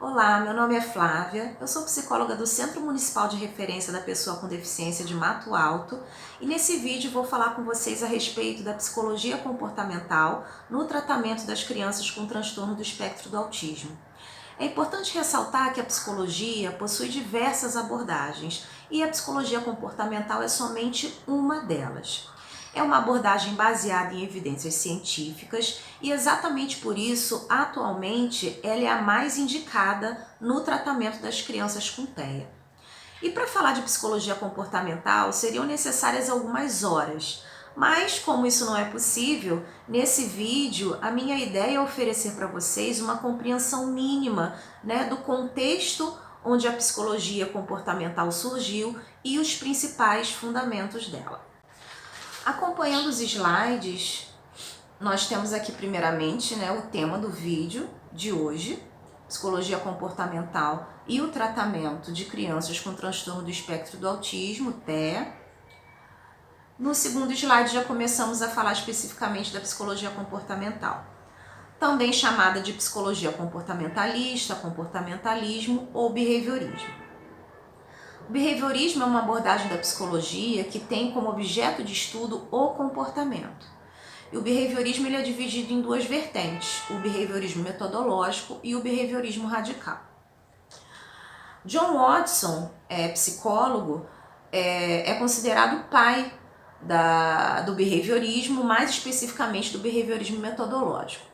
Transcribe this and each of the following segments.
Olá, meu nome é Flávia, eu sou psicóloga do Centro Municipal de Referência da Pessoa com Deficiência de Mato Alto e nesse vídeo vou falar com vocês a respeito da psicologia comportamental no tratamento das crianças com transtorno do espectro do autismo. É importante ressaltar que a psicologia possui diversas abordagens e a psicologia comportamental é somente uma delas. É uma abordagem baseada em evidências científicas e exatamente por isso, atualmente, ela é a mais indicada no tratamento das crianças com TEA. E para falar de psicologia comportamental, seriam necessárias algumas horas, mas como isso não é possível, nesse vídeo a minha ideia é oferecer para vocês uma compreensão mínima, do contexto onde a psicologia comportamental surgiu e os principais fundamentos dela. Acompanhando os slides, nós temos aqui primeiramente o tema do vídeo de hoje, psicologia comportamental e o tratamento de crianças com transtorno do espectro do autismo, TEA. No segundo slide já começamos a falar especificamente da psicologia comportamental, também chamada de psicologia comportamentalista, comportamentalismo ou behaviorismo. O behaviorismo é uma abordagem da psicologia que tem como objeto de estudo o comportamento. E o behaviorismo ele é dividido em duas vertentes, o behaviorismo metodológico e o behaviorismo radical. John Watson, psicólogo, é considerado o pai do behaviorismo, mais especificamente do behaviorismo metodológico.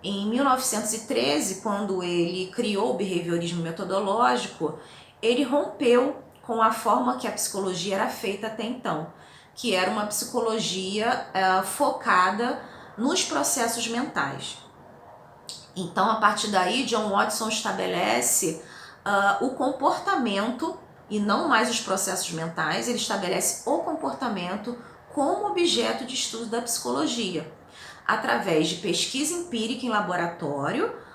Em 1913, quando ele criou o behaviorismo metodológico, ele rompeu com a forma que a psicologia era feita até então, que era uma psicologia focada nos processos mentais. Então, a partir daí, John Watson estabelece o comportamento e não mais os processos mentais, ele estabelece o comportamento como objeto de estudo da psicologia, através de pesquisa empírica em laboratório,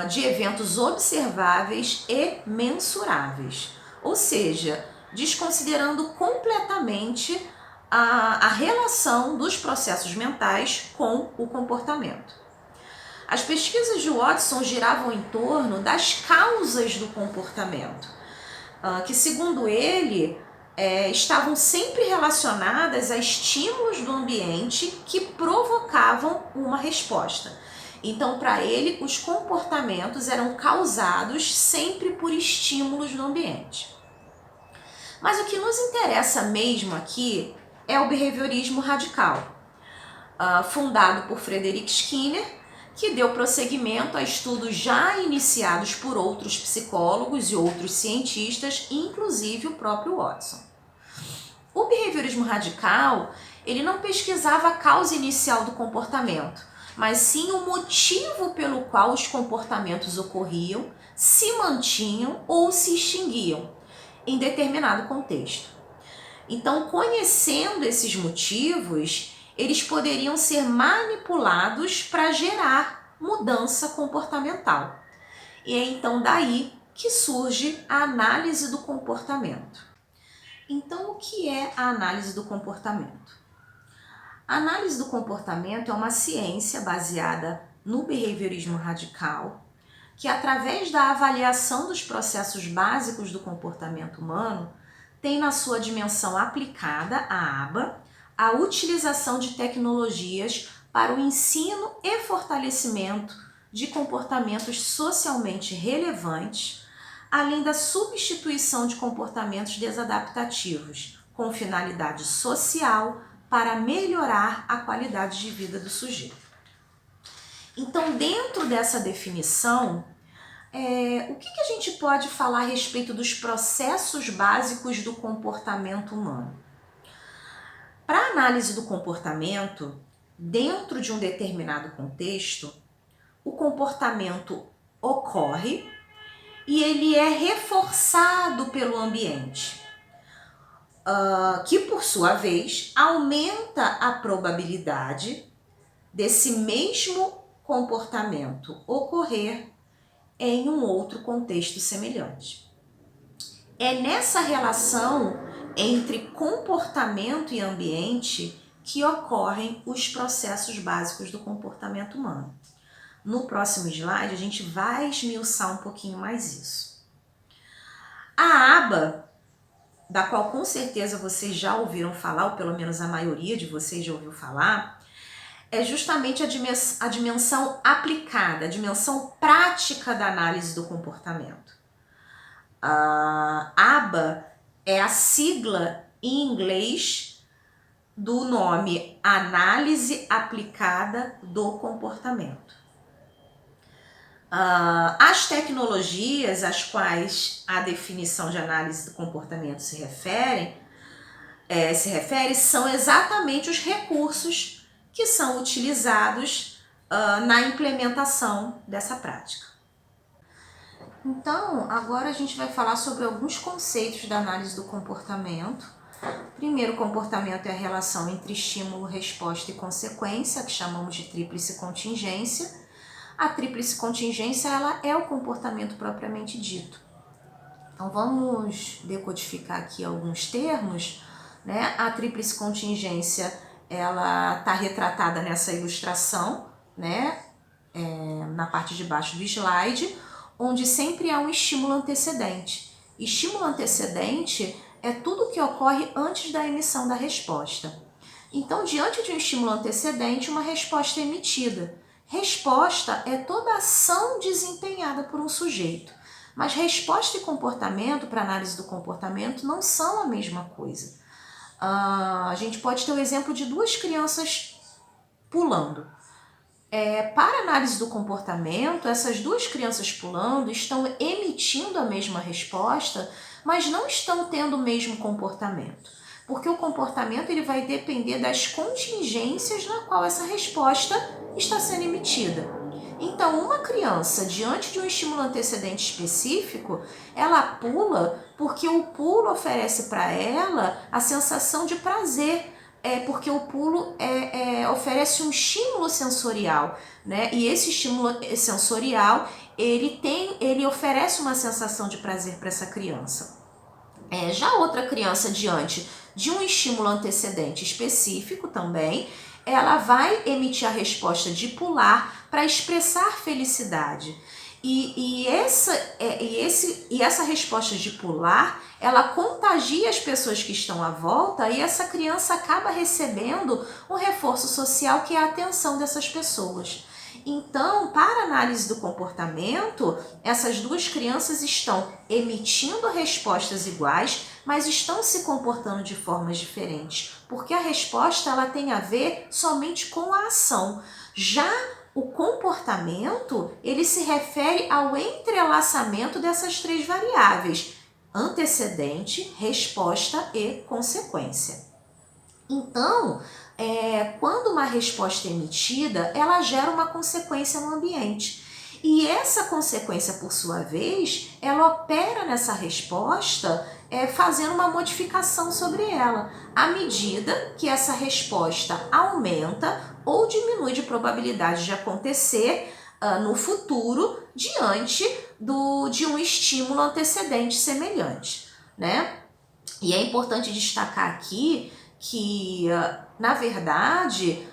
de eventos observáveis e mensuráveis, ou seja, desconsiderando completamente a relação dos processos mentais com o comportamento. As pesquisas de Watson giravam em torno das causas do comportamento, que segundo ele estavam sempre relacionadas a estímulos do ambiente que provocavam uma resposta. Então, para ele, os comportamentos eram causados sempre por estímulos do ambiente. Mas o que nos interessa mesmo aqui é o behaviorismo radical, fundado por Frederick Skinner, que deu prosseguimento a estudos já iniciados por outros psicólogos e outros cientistas, inclusive o próprio Watson. O behaviorismo radical, ele não pesquisava a causa inicial do comportamento, mas sim o motivo pelo qual os comportamentos ocorriam, se mantinham ou se extinguiam em determinado contexto. Então, conhecendo esses motivos, eles poderiam ser manipulados para gerar mudança comportamental. E é então daí que surge a análise do comportamento. Então, o que é a análise do comportamento? A análise do comportamento é uma ciência baseada no behaviorismo radical, que através da avaliação dos processos básicos do comportamento humano, tem na sua dimensão aplicada, a aba, a utilização de tecnologias para o ensino e fortalecimento de comportamentos socialmente relevantes, além da substituição de comportamentos desadaptativos, com finalidade social, para melhorar a qualidade de vida do sujeito. Então, dentro dessa definição, o que a gente pode falar a respeito dos processos básicos do comportamento humano? Para a análise do comportamento, dentro de um determinado contexto, o comportamento ocorre e ele é reforçado pelo ambiente, que por sua vez aumenta a probabilidade desse mesmo comportamento ocorrer em um outro contexto semelhante. É nessa relação entre comportamento e ambiente que ocorrem os processos básicos do comportamento humano. No próximo slide, a gente vai esmiuçar um pouquinho mais isso. A aba, da qual com certeza vocês já ouviram falar, ou pelo menos a maioria de vocês já ouviu falar, é justamente a dimensão aplicada, a dimensão prática da análise do comportamento. A aba é a sigla em inglês do nome Análise Aplicada do Comportamento. As tecnologias às quais a definição de análise do comportamento se refere são exatamente os recursos que são utilizados na implementação dessa prática. Então, agora a gente vai falar sobre alguns conceitos da análise do comportamento. Primeiro, o comportamento é a relação entre estímulo, resposta e consequência, que chamamos de tríplice contingência. A tríplice contingência, ela é o comportamento propriamente dito. Então, vamos decodificar aqui alguns termos, né? A tríplice contingência, ela está retratada nessa ilustração, né? Na parte de baixo do slide, onde sempre há um estímulo antecedente. Estímulo antecedente é tudo que ocorre antes da emissão da resposta. Então, diante de um estímulo antecedente, uma resposta é emitida. Resposta é toda ação desempenhada por um sujeito. Mas resposta e comportamento, para análise do comportamento, não são a mesma coisa. A gente pode ter o exemplo de duas crianças pulando. Para análise do comportamento, essas duas crianças pulando estão emitindo a mesma resposta, mas não estão tendo o mesmo comportamento. Porque o comportamento ele vai depender das contingências na qual essa resposta está sendo emitida. Então, uma criança, diante de um estímulo antecedente específico, ela pula porque o pulo oferece para ela a sensação de prazer, porque o pulo oferece um estímulo sensorial, né? E esse estímulo sensorial, ele oferece uma sensação de prazer para essa criança. Já outra criança, diante de um estímulo antecedente específico também, ela vai emitir a resposta de pular para expressar felicidade. E essa resposta de pular, ela contagia as pessoas que estão à volta e essa criança acaba recebendo um reforço social que é a atenção dessas pessoas. Então, para análise do comportamento, essas duas crianças estão emitindo respostas iguais, mas estão se comportando de formas diferentes, porque a resposta ela tem a ver somente com a ação. Já o comportamento, ele se refere ao entrelaçamento dessas três variáveis: antecedente, resposta e consequência. Então, quando uma resposta é emitida, ela gera uma consequência no ambiente. E essa consequência, por sua vez, ela opera nessa resposta fazendo uma modificação sobre ela, à medida que essa resposta aumenta ou diminui de probabilidade de acontecer no futuro diante de um estímulo antecedente semelhante, né? E é importante destacar aqui que, na verdade,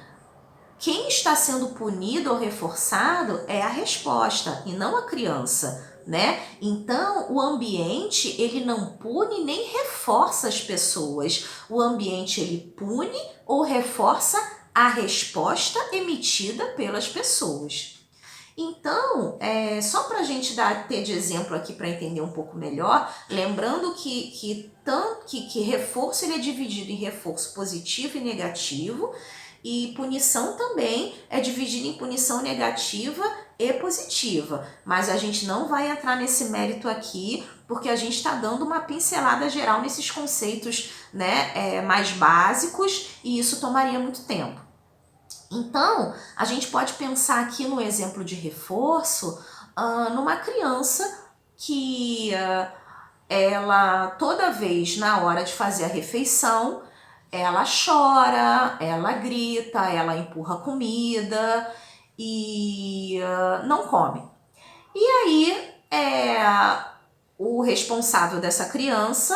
quem está sendo punido ou reforçado é a resposta e não a criança, né? Então, o ambiente, ele não pune nem reforça as pessoas. O ambiente, ele pune ou reforça a resposta emitida pelas pessoas. Então, só para a gente ter de exemplo aqui para entender um pouco melhor, lembrando que reforço ele é dividido em reforço positivo e negativo, e punição também é dividida em punição negativa e positiva. Mas a gente não vai entrar nesse mérito aqui, porque a gente está dando uma pincelada geral nesses conceitos, né, mais básicos, e isso tomaria muito tempo. Então, a gente pode pensar aqui no exemplo de reforço, numa criança que ela, toda vez na hora de fazer a refeição, ela chora, ela grita, ela empurra comida e não come. E aí, o responsável dessa criança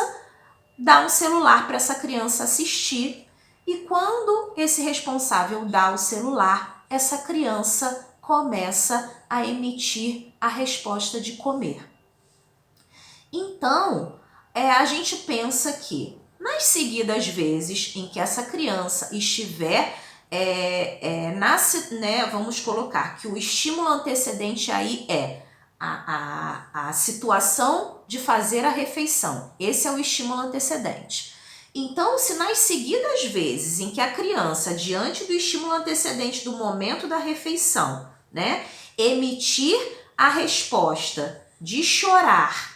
dá um celular para essa criança assistir. E quando esse responsável dá o celular, essa criança começa a emitir a resposta de comer. Então, a gente pensa que nas seguidas vezes em que essa criança estiver vamos colocar que o estímulo antecedente aí é a situação de fazer a refeição. Esse é o estímulo antecedente. Então, se nas seguidas vezes em que a criança, diante do estímulo antecedente do momento da refeição, né, emitir a resposta de chorar,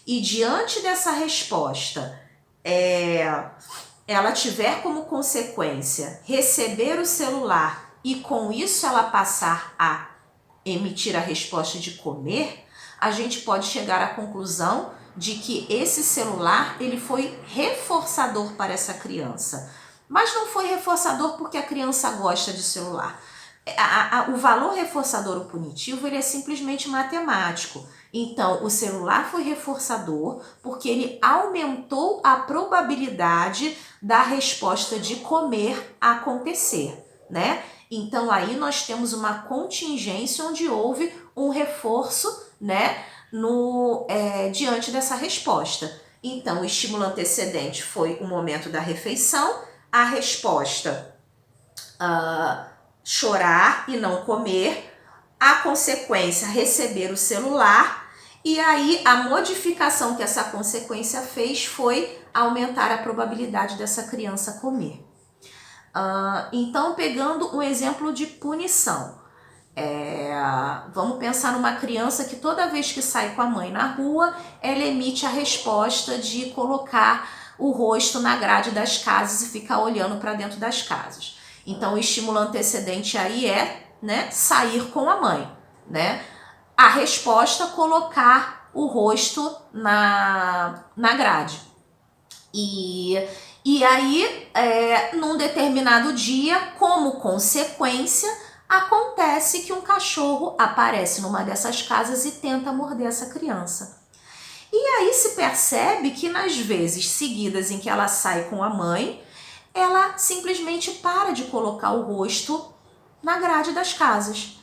e diante dessa resposta, ela tiver como consequência receber o celular e com isso ela passar a emitir a resposta de comer, a gente pode chegar à conclusão de que esse celular ele foi reforçador para essa criança. Mas não foi reforçador porque a criança gosta de celular. O valor reforçador ou punitivo ele é simplesmente matemático. Então, o celular foi reforçador porque ele aumentou a probabilidade da resposta de comer acontecer, né? Então, aí nós temos uma contingência onde houve um reforço, né, diante dessa resposta. Então, o estímulo antecedente foi o momento da refeição, a resposta chorar e não comer, a consequência receber o celular, e aí a modificação que essa consequência fez foi aumentar a probabilidade dessa criança comer. Então, pegando um exemplo de punição, vamos pensar numa criança que toda vez que sai com a mãe na rua, ela emite a resposta de colocar o rosto na grade das casas e ficar olhando para dentro das casas. Então, o estímulo antecedente aí é, né, sair com a mãe, né? A resposta, colocar o rosto na grade. E aí, num determinado dia, como consequência, acontece que um cachorro aparece numa dessas casas e tenta morder essa criança. E aí se percebe que nas vezes seguidas em que ela sai com a mãe, ela simplesmente para de colocar o rosto na grade das casas.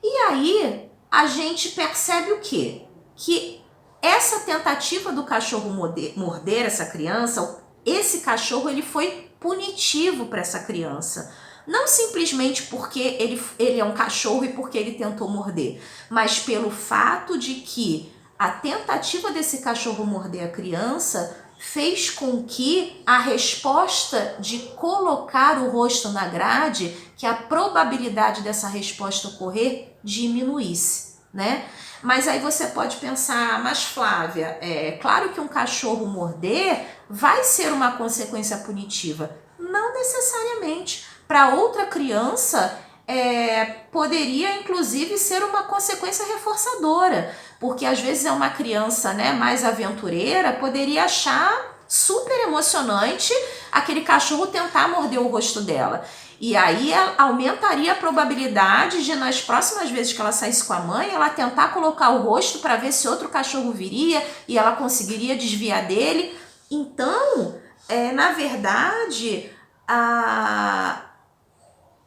E aí a gente percebe o quê? Que essa tentativa do cachorro morder essa criança, esse cachorro ele foi punitivo para essa criança. Não simplesmente porque ele é um cachorro e porque ele tentou morder, mas pelo fato de que a tentativa desse cachorro morder a criança fez com que a resposta de colocar o rosto na grade, que a probabilidade dessa resposta ocorrer diminuísse, né? Mas aí você pode pensar, mas Flávia, claro que um cachorro morder vai ser uma consequência punitiva. Não necessariamente. Para outra criança, poderia inclusive ser uma consequência reforçadora, porque às vezes é uma criança, né, mais aventureira, poderia achar super emocionante aquele cachorro tentar morder o rosto dela. E aí aumentaria a probabilidade de nas próximas vezes que ela saísse com a mãe, ela tentar colocar o rosto para ver se outro cachorro viria e ela conseguiria desviar dele. Então, na verdade, a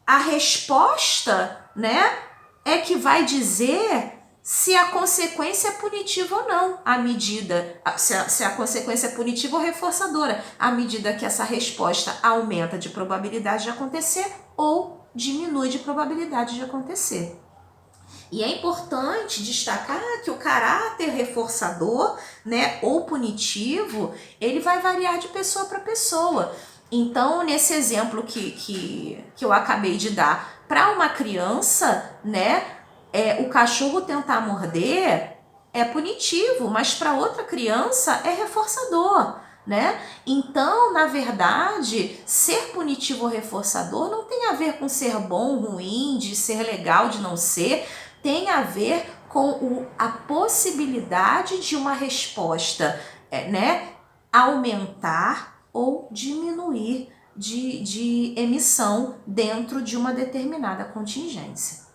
resposta, né, é que vai dizer se a consequência é punitiva ou não, à medida, se a consequência é punitiva ou reforçadora, à medida que essa resposta aumenta de probabilidade de acontecer ou diminui de probabilidade de acontecer. E é importante destacar que o caráter reforçador, né, ou punitivo, ele vai variar de pessoa para pessoa. Então, nesse exemplo que eu acabei de dar, para uma criança, né, o cachorro tentar morder é punitivo, mas para outra criança é reforçador, né? Então, na verdade, ser punitivo ou reforçador não tem a ver com ser bom, ruim, de ser legal, de não ser, tem a ver com a possibilidade de uma resposta, né, aumentar ou diminuir de emissão dentro de uma determinada contingência.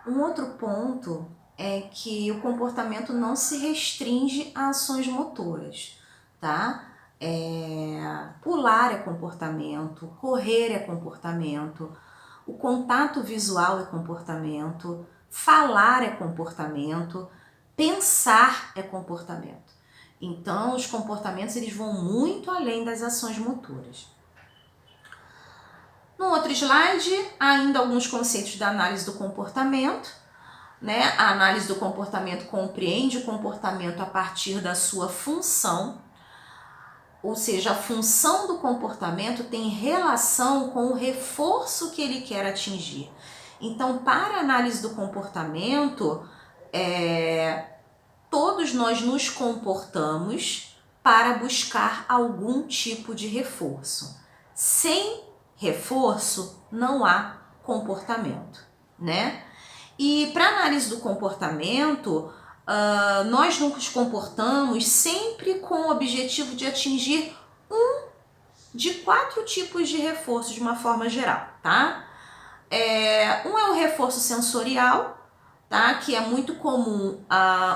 Um outro ponto é que o comportamento não se restringe a ações motoras, tá? Pular é comportamento, correr é comportamento. o contato visual é comportamento, falar é comportamento, pensar é comportamento. Então, os comportamentos eles vão muito além das ações motoras. No outro slide, ainda alguns conceitos da análise do comportamento. Né? A análise do comportamento compreende o comportamento a partir da sua função, ou seja, a função do comportamento tem relação com o reforço que ele quer atingir. Então, para a análise do comportamento, todos nós nos comportamos para buscar algum tipo de reforço. Sem reforço, não há comportamento, né? E para análise do comportamento, nós nos comportamos sempre com o objetivo de atingir um de 4 tipos de reforço de uma forma geral, tá? Um é o reforço sensorial, tá? Que é muito comum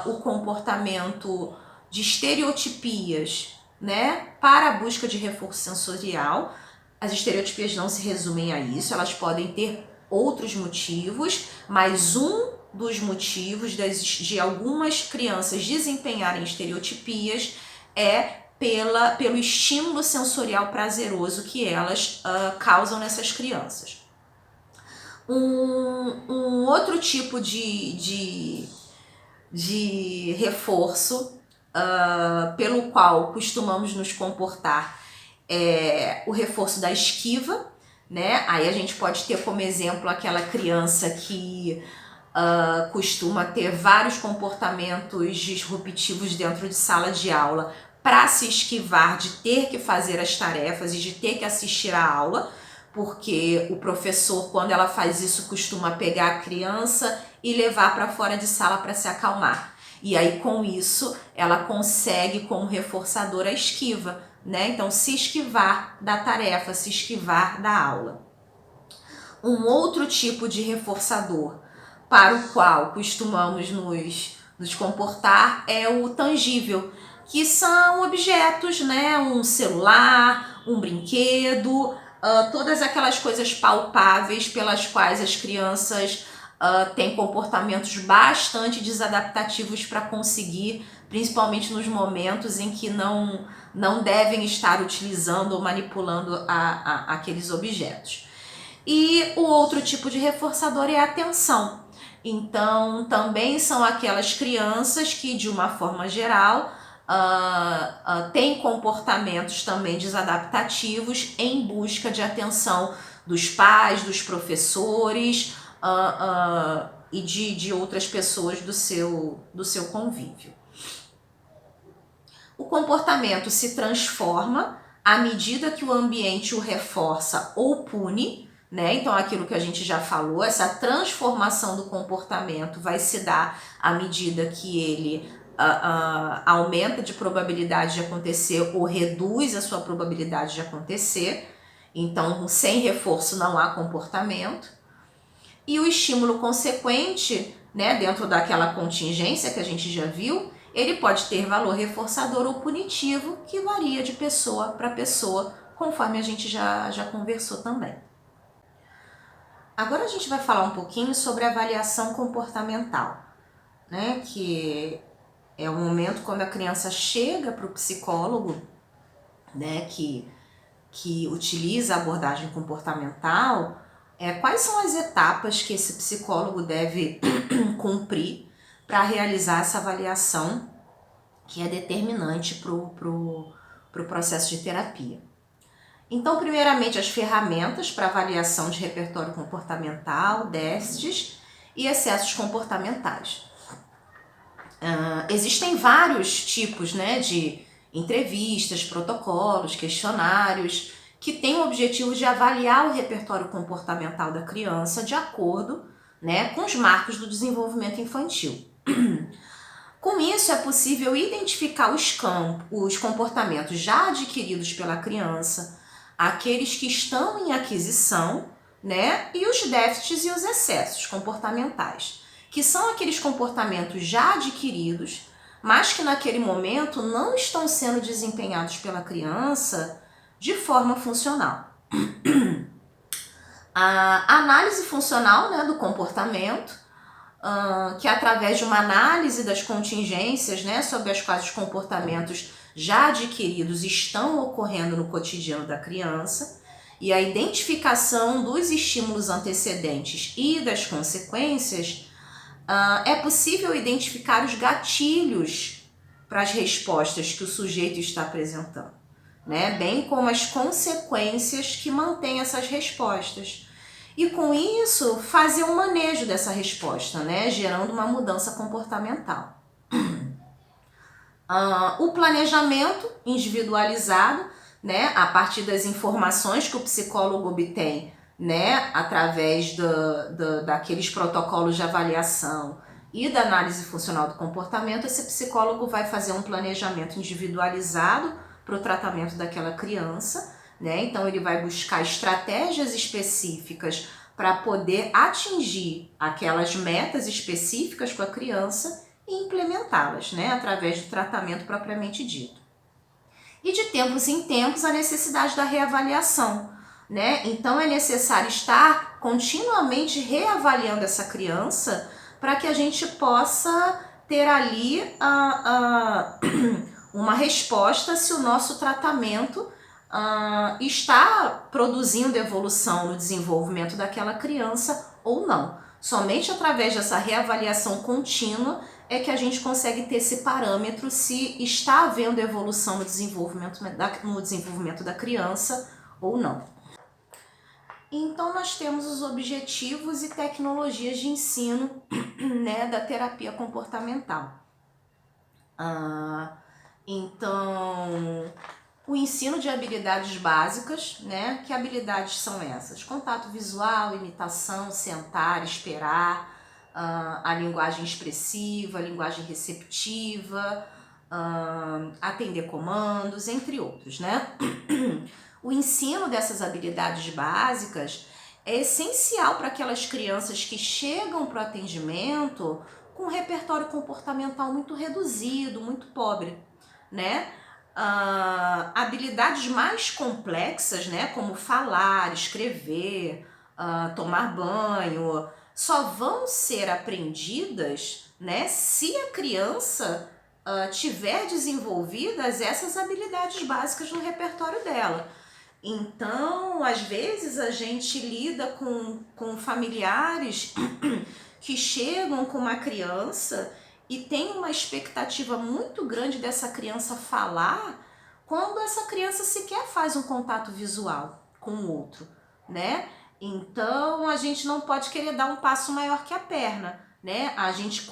o comportamento de estereotipias, né? Para a busca de reforço sensorial. As estereotipias não se resumem a isso, elas podem ter outros motivos, mas um dos motivos de algumas crianças desempenharem estereotipias é pelo estímulo sensorial prazeroso que elas causam nessas crianças. Um outro tipo de reforço pelo qual costumamos nos comportar é o reforço da esquiva, né? Aí a gente pode ter como exemplo aquela criança que costuma ter vários comportamentos disruptivos dentro de sala de aula para se esquivar de ter que fazer as tarefas e de ter que assistir a aula, porque o professor, quando ela faz isso, costuma pegar a criança e levar para fora de sala para se acalmar. E aí, com isso, ela consegue, como reforçador, a esquiva, né? Então, se esquivar da tarefa, se esquivar da aula. Um outro tipo de reforçador para o qual costumamos nos comportar é o tangível, que são objetos, né? Um celular, um brinquedo, todas aquelas coisas palpáveis pelas quais as crianças têm comportamentos bastante desadaptativos para conseguir, principalmente nos momentos em que não devem estar utilizando ou manipulando aqueles objetos. E o outro tipo de reforçador é a atenção. Então, também são aquelas crianças que, de uma forma geral, têm comportamentos também desadaptativos em busca de atenção dos pais, dos professores e de outras pessoas do seu convívio. O comportamento se transforma à medida que o ambiente o reforça ou pune, né? Então, aquilo que a gente já falou, essa transformação do comportamento vai se dar à medida que ele aumenta de probabilidade de acontecer ou reduz a sua probabilidade de acontecer. Então, sem reforço não há comportamento. E o estímulo consequente, né, dentro daquela contingência que a gente já viu, ele pode ter valor reforçador ou punitivo, que varia de pessoa para pessoa, conforme a gente já conversou também. Agora a gente vai falar um pouquinho sobre a avaliação comportamental, né? Que é o momento quando a criança chega para o psicólogo, né? Que utiliza a abordagem comportamental. Quais são as etapas que esse psicólogo deve cumprir para realizar essa avaliação que é determinante para o processo de terapia? Então, primeiramente, as ferramentas para avaliação de repertório comportamental, déficits e excessos comportamentais. Existem vários tipos, né, de entrevistas, protocolos, questionários, que têm o objetivo de avaliar o repertório comportamental da criança de acordo, né, com os marcos do desenvolvimento infantil. Com isso, é possível identificar os comportamentos já adquiridos pela criança, aqueles que estão em aquisição, né, e os déficits e os excessos comportamentais, que são aqueles comportamentos já adquiridos, mas que naquele momento não estão sendo desempenhados pela criança de forma funcional. A análise funcional, né, do comportamento, que através de uma análise das contingências, né, sobre as quais os comportamentos já adquiridos estão ocorrendo no cotidiano da criança, e a identificação dos estímulos antecedentes e das consequências, é possível identificar os gatilhos para as respostas que o sujeito está apresentando, né, bem como as consequências que mantêm essas respostas. E com isso, fazer um manejo dessa resposta, né, gerando uma mudança comportamental. O planejamento individualizado, né, a partir das informações que o psicólogo obtém, né, através daqueles protocolos de avaliação e da análise funcional do comportamento, esse psicólogo vai fazer um planejamento individualizado para o tratamento daquela criança, né? Então ele vai buscar estratégias específicas para poder atingir aquelas metas específicas com a criança e implementá-las, né, através do tratamento propriamente dito. E de tempos em tempos a necessidade da reavaliação, né? Então é necessário estar continuamente reavaliando essa criança para que a gente possa ter ali uma resposta se o nosso tratamento está produzindo evolução no desenvolvimento daquela criança ou não. Somente através dessa reavaliação contínua é que a gente consegue ter esse parâmetro se está havendo evolução no desenvolvimento da criança ou não. Então nós temos os objetivos e tecnologias de ensino, né, da terapia comportamental. Então, o ensino de habilidades básicas, né? Que habilidades são essas? Contato visual, imitação, sentar, esperar, a linguagem expressiva, a linguagem receptiva, atender comandos, entre outros, né? O ensino dessas habilidades básicas é essencial para aquelas crianças que chegam para o atendimento com um repertório comportamental muito reduzido, muito pobre, né? Habilidades mais complexas, né, como falar, escrever, tomar banho, só vão ser aprendidas, né, se a criança tiver desenvolvidas essas habilidades básicas no repertório dela. Então, às vezes a gente lida com familiares que chegam com uma criança e tem uma expectativa muito grande dessa criança falar quando essa criança sequer faz um contato visual com o outro, né? Então a gente não pode querer dar um passo maior que a perna, né? A gente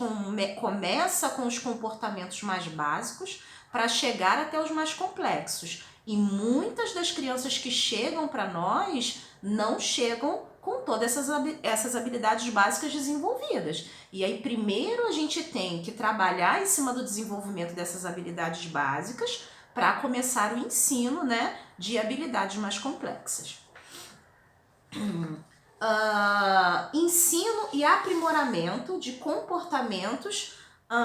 começa com os comportamentos mais básicos para chegar até os mais complexos. E muitas das crianças que chegam para nós não chegam com todas essas habilidades básicas desenvolvidas. E aí primeiro a gente tem que trabalhar em cima do desenvolvimento dessas habilidades básicas para começar o ensino, né, de habilidades mais complexas. Ensino e aprimoramento de comportamentos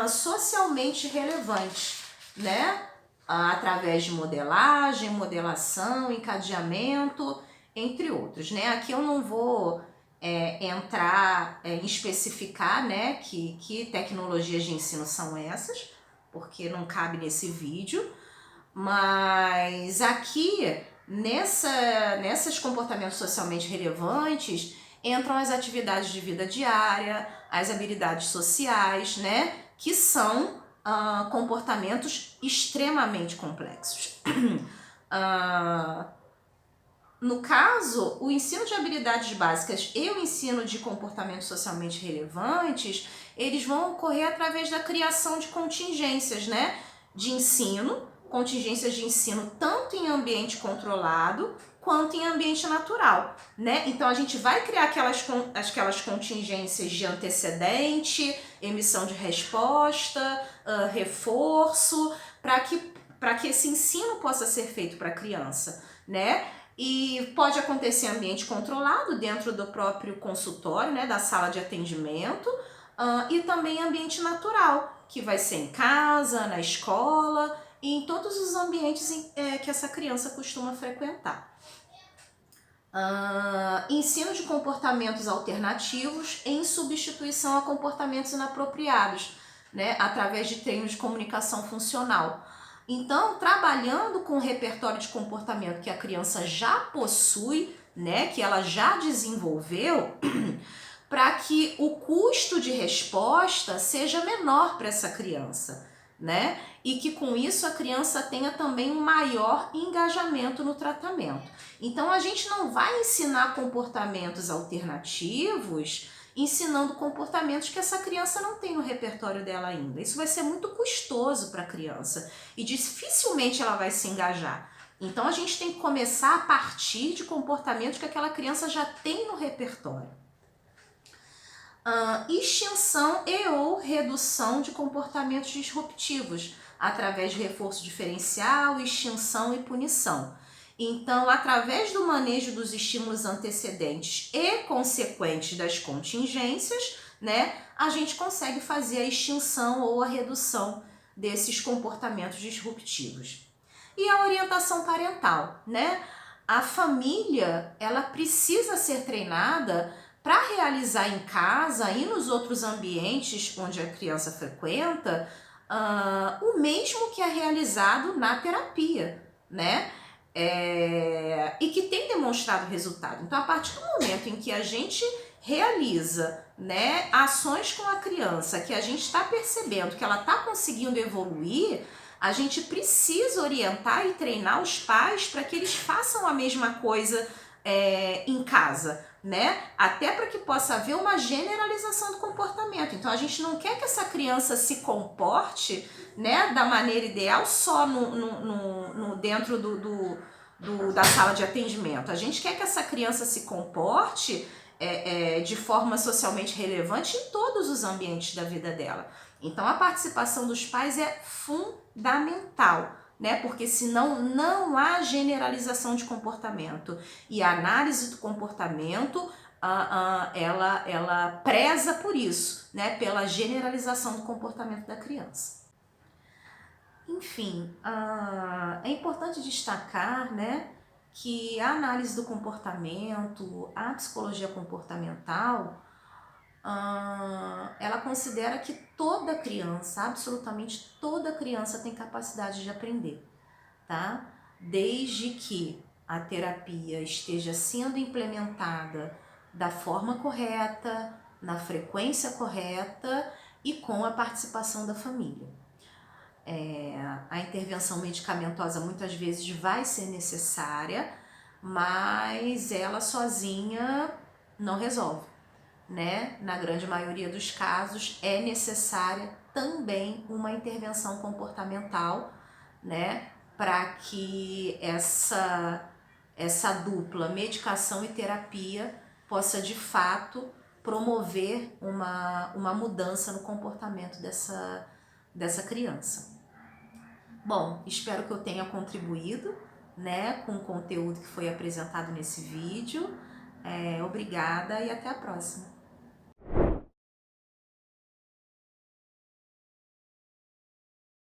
socialmente relevantes, né? Através de modelagem, modelação, encadeamento, entre outros, né? Aqui eu não vou entrar em especificar, né, que tecnologias de ensino são essas, porque não cabe nesse vídeo, mas aqui nesses comportamentos socialmente relevantes entram as atividades de vida diária, as habilidades sociais, né, que são comportamentos extremamente complexos. No caso, o ensino de habilidades básicas e o ensino de comportamentos socialmente relevantes, eles vão ocorrer através da criação de contingências, né, de ensino, contingências de ensino tanto em ambiente controlado quanto em ambiente natural, né? Então a gente vai criar aquelas contingências de antecedente, emissão de resposta, reforço, para que esse ensino possa ser feito para a criança, né? E pode acontecer em ambiente controlado, dentro do próprio consultório, né, da sala de atendimento, e também em ambiente natural, que vai ser em casa, na escola e em todos os ambientes que essa criança costuma frequentar. Ensino de comportamentos alternativos em substituição a comportamentos inapropriados, né, através de treinos de comunicação funcional. Então, trabalhando com o repertório de comportamento que a criança já possui, né, que ela já desenvolveu, para que o custo de resposta seja menor para essa criança, né? E que com isso a criança tenha também um maior engajamento no tratamento. Então a gente não vai ensinar comportamentos alternativos ensinando comportamentos que essa criança não tem no repertório dela ainda. Isso vai ser muito custoso para a criança e dificilmente ela vai se engajar. Então a gente tem que começar a partir de comportamentos que aquela criança já tem no repertório. Extinção e ou redução de comportamentos disruptivos, através de reforço diferencial, extinção e punição. Então, através do manejo dos estímulos antecedentes e consequentes das contingências, né, a gente consegue fazer a extinção ou a redução desses comportamentos disruptivos. E a orientação parental, né? A família, ela precisa ser treinada para realizar em casa e nos outros ambientes onde a criança frequenta, o mesmo que é realizado na terapia, né? E que tem demonstrado resultado. Então, a partir do momento em que a gente realiza, né, ações com a criança, que a gente está percebendo que ela está conseguindo evoluir, a gente precisa orientar e treinar os pais para que eles façam a mesma coisa em casa, né? Até para que possa haver uma generalização do comportamento. Então a gente não quer que essa criança se comporte, né, da maneira ideal só dentro da sala de atendimento. A gente quer que essa criança se comporte de forma socialmente relevante em todos os ambientes da vida dela. Então a participação dos pais é fundamental, né? Porque senão não há generalização de comportamento. E a análise do comportamento, ela preza por isso, né? Pela generalização do comportamento da criança. Enfim, é importante destacar, né, que a análise do comportamento, a psicologia comportamental, ela considera que toda criança, absolutamente toda criança tem capacidade de aprender, tá? Desde que a terapia esteja sendo implementada da forma correta, na frequência correta e com a participação da família. A intervenção medicamentosa muitas vezes vai ser necessária, mas ela sozinha não resolve, né? Na grande maioria dos casos é necessária também uma intervenção comportamental, né? Para que essa dupla medicação e terapia possa de fato promover uma mudança no comportamento dessa criança. Bom, espero que eu tenha contribuído, né, com o conteúdo que foi apresentado nesse vídeo. Obrigada e até a próxima.